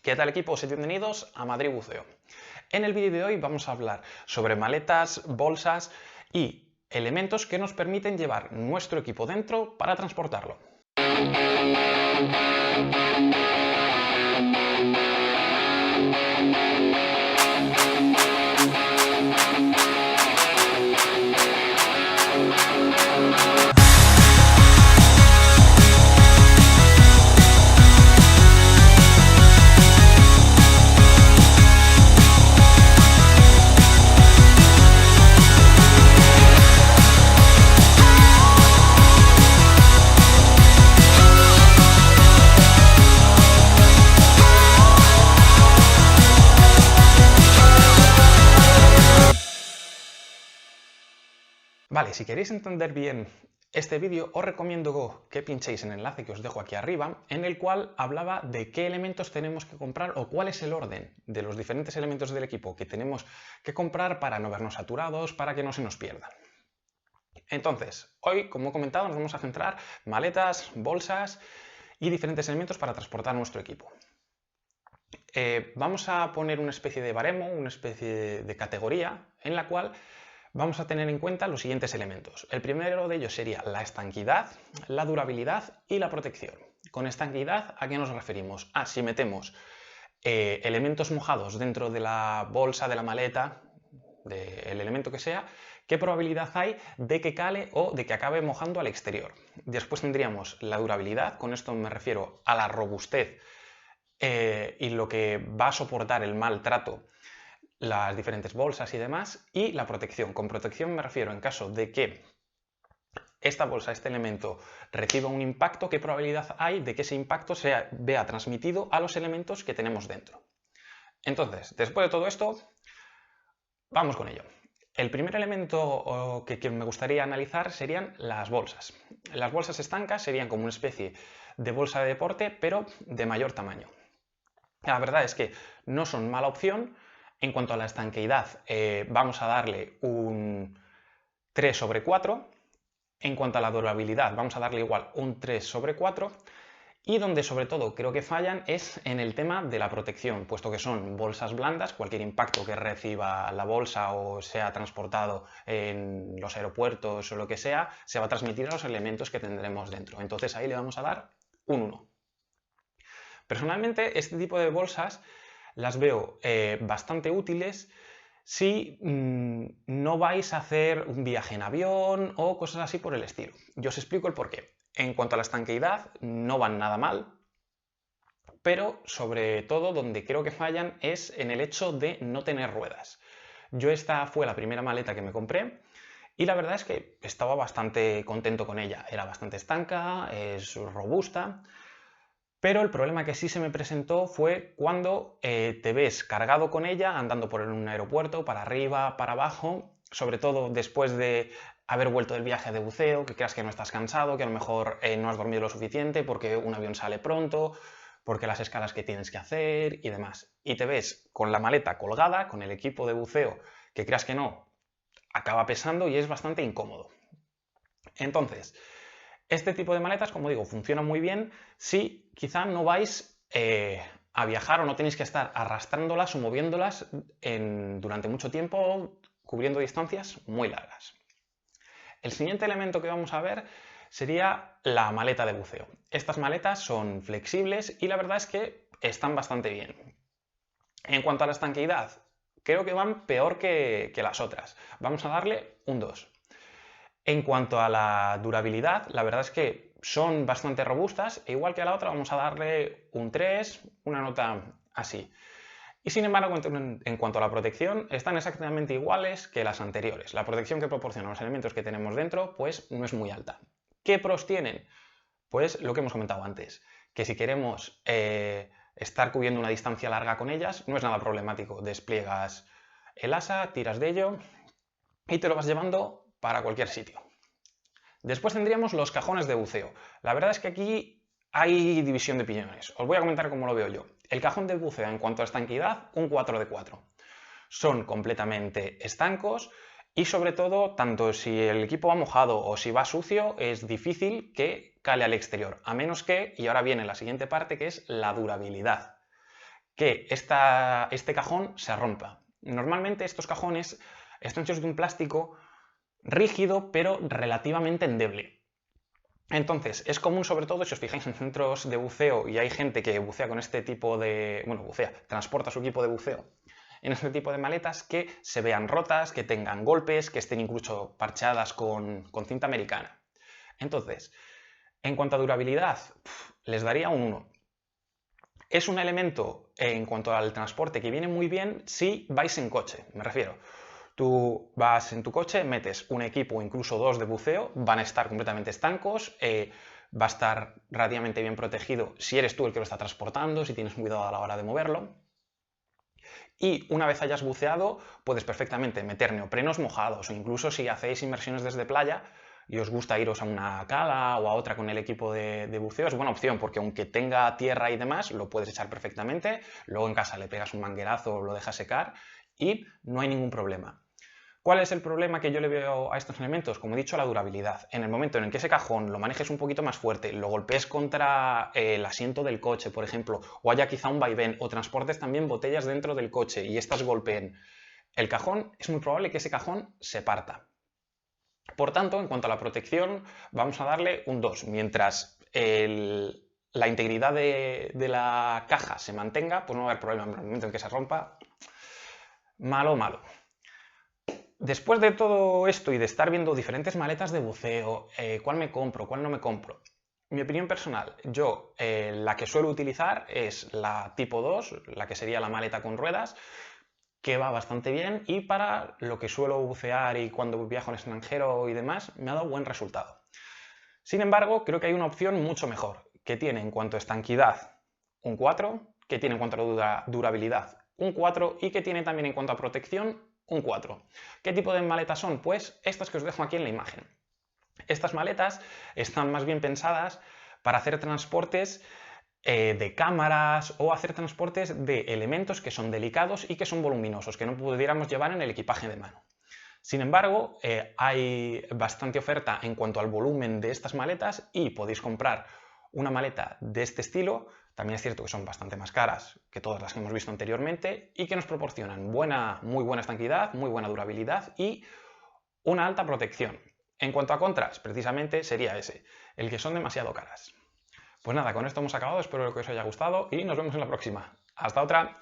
¿Qué tal, equipo? Sed bienvenidos a Madrid Buceo. En el vídeo de hoy vamos a hablar sobre maletas, bolsas y elementos que nos permiten llevar nuestro equipo dentro para transportarlo. Vale, si queréis entender bien este vídeo, os recomiendo que pinchéis en el enlace que os dejo aquí arriba, en el cual hablaba de qué elementos tenemos que comprar o cuál es el orden de los diferentes elementos del equipo que tenemos que comprar para no vernos saturados, para que no se nos pierdan. Entonces, hoy, como he comentado, nos vamos a centrar en maletas, bolsas y diferentes elementos para transportar nuestro equipo. Vamos a poner una especie de baremo, una especie de categoría en la cual vamos a tener en cuenta los siguientes elementos. El primero de ellos sería la estanquidad, la durabilidad y la protección. Con estanquidad, ¿a qué nos referimos? Si metemos elementos mojados dentro de la bolsa, de la maleta, del elemento que sea, ¿qué probabilidad hay de que cale o de que acabe mojando al exterior? Después tendríamos la durabilidad, con esto me refiero a la robustez y lo que va a soportar el maltrato, las diferentes bolsas y demás, y la protección. Con protección me refiero en caso de que esta bolsa, este elemento, reciba un impacto, ¿qué probabilidad hay de que ese impacto se vea transmitido a los elementos que tenemos dentro? Entonces, después de todo esto, vamos con ello. El primer elemento que me gustaría analizar serían las bolsas. Las bolsas estancas serían como una especie de bolsa de deporte, pero de mayor tamaño. La verdad es que no son mala opción. En cuanto a la estanqueidad, vamos a darle un 3/4. En cuanto a la durabilidad, vamos a darle igual un 3/4. Y donde sobre todo creo que fallan es en el tema de la protección, puesto que son bolsas blandas, cualquier impacto que reciba la bolsa o sea transportado en los aeropuertos o lo que sea, se va a transmitir a los elementos que tendremos dentro. Entonces ahí le vamos a dar un 1. Personalmente, este tipo de bolsas las veo bastante útiles si no vais a hacer un viaje en avión o cosas así por el estilo. Yo os explico el porqué. En cuanto a la estanqueidad, no van nada mal, pero sobre todo donde creo que fallan es en el hecho de no tener ruedas. Esta fue la primera maleta que me compré y la verdad es que estaba bastante contento con ella. Era bastante estanca, es robusta. Pero el problema que sí se me presentó fue cuando te ves cargado con ella, andando por un aeropuerto, para arriba, para abajo, sobre todo después de haber vuelto del viaje de buceo, que creas que no estás cansado, que a lo mejor no has dormido lo suficiente porque un avión sale pronto, porque las escalas que tienes que hacer y demás. Y te ves con la maleta colgada, con el equipo de buceo, que creas que no, acaba pesando y es bastante incómodo. Entonces, este tipo de maletas, como digo, funciona muy bien si quizá no vais a viajar o no tenéis que estar arrastrándolas o moviéndolas durante mucho tiempo, cubriendo distancias muy largas. El siguiente elemento que vamos a ver sería la maleta de buceo. Estas maletas son flexibles y la verdad es que están bastante bien. En cuanto a la estanqueidad, creo que van peor que las otras. Vamos a darle un 2. En cuanto a la durabilidad, la verdad es que son bastante robustas e igual que a la otra vamos a darle un 3, una nota así. Y sin embargo, en cuanto a la protección, están exactamente iguales que las anteriores. La protección que proporcionan los elementos que tenemos dentro, pues no es muy alta. ¿Qué pros tienen? Pues lo que hemos comentado antes, que si queremos estar cubriendo una distancia larga con ellas, no es nada problemático. Despliegas el asa, tiras de ello y te lo vas llevando para cualquier sitio. Después tendríamos los cajones de buceo. La verdad es que aquí hay división de opiniones. Os voy a comentar cómo lo veo yo. El cajón de buceo en cuanto a estanquidad, un 4/4. Son completamente estancos y sobre todo, tanto si el equipo va mojado o si va sucio, es difícil que cale al exterior. A menos que, y ahora viene la siguiente parte, que es la durabilidad. que este cajón se rompa. Normalmente estos cajones están hechos de un plástico rígido pero relativamente endeble. Entonces, es común, sobre todo, si os fijáis en centros de buceo y hay gente que bucea con este tipo de... bueno, transporta su equipo de buceo en este tipo de maletas, que se vean rotas, que tengan golpes, que estén incluso parchadas con cinta americana. Entonces, en cuanto a durabilidad, les daría un 1. Es un elemento, en cuanto al transporte, que viene muy bien si vais en coche, me refiero. Tú vas en tu coche, metes un equipo o incluso dos de buceo, van a estar completamente estancos, va a estar relativamente bien protegido si eres tú el que lo está transportando, si tienes cuidado a la hora de moverlo. Y una vez hayas buceado, puedes perfectamente meter neoprenos mojados o incluso si hacéis inmersiones desde playa y os gusta iros a una cala o a otra con el equipo de buceo, es buena opción porque aunque tenga tierra y demás, lo puedes echar perfectamente, luego en casa le pegas un manguerazo o lo dejas secar y no hay ningún problema. ¿Cuál es el problema que yo le veo a estos elementos? Como he dicho, la durabilidad. En el momento en el que ese cajón lo manejes un poquito más fuerte, lo golpees contra el asiento del coche, por ejemplo, o haya quizá un vaivén, o transportes también botellas dentro del coche y estas golpeen el cajón, es muy probable que ese cajón se parta. Por tanto, en cuanto a la protección, vamos a darle un 2. Mientras la integridad de la caja se mantenga, pues no va a haber problema. En el momento en que se rompa, malo, malo. Después de todo esto y de estar viendo diferentes maletas de buceo, cuál me compro, cuál no me compro, mi opinión personal, yo la que suelo utilizar es la tipo 2, la que sería la maleta con ruedas, que va bastante bien y para lo que suelo bucear y cuando viajo al extranjero y demás, me ha dado buen resultado. Sin embargo, creo que hay una opción mucho mejor, que tiene en cuanto a estanquidad un 4, que tiene en cuanto a durabilidad un 4 y que tiene también en cuanto a protección un 4. ¿Qué tipo de maletas son? Pues estas que os dejo aquí en la imagen. Estas maletas están más bien pensadas para hacer transportes de cámaras o hacer transportes de elementos que son delicados y que son voluminosos, que no pudiéramos llevar en el equipaje de mano. Sin embargo, hay bastante oferta en cuanto al volumen de estas maletas y podéis comprar una maleta de este estilo. También es cierto que son bastante más caras que todas las que hemos visto anteriormente y que nos proporcionan muy buena estanquidad, muy buena durabilidad y una alta protección. En cuanto a contras, precisamente sería ese, el que son demasiado caras. Pues nada, con esto hemos acabado, espero que os haya gustado y nos vemos en la próxima. ¡Hasta otra!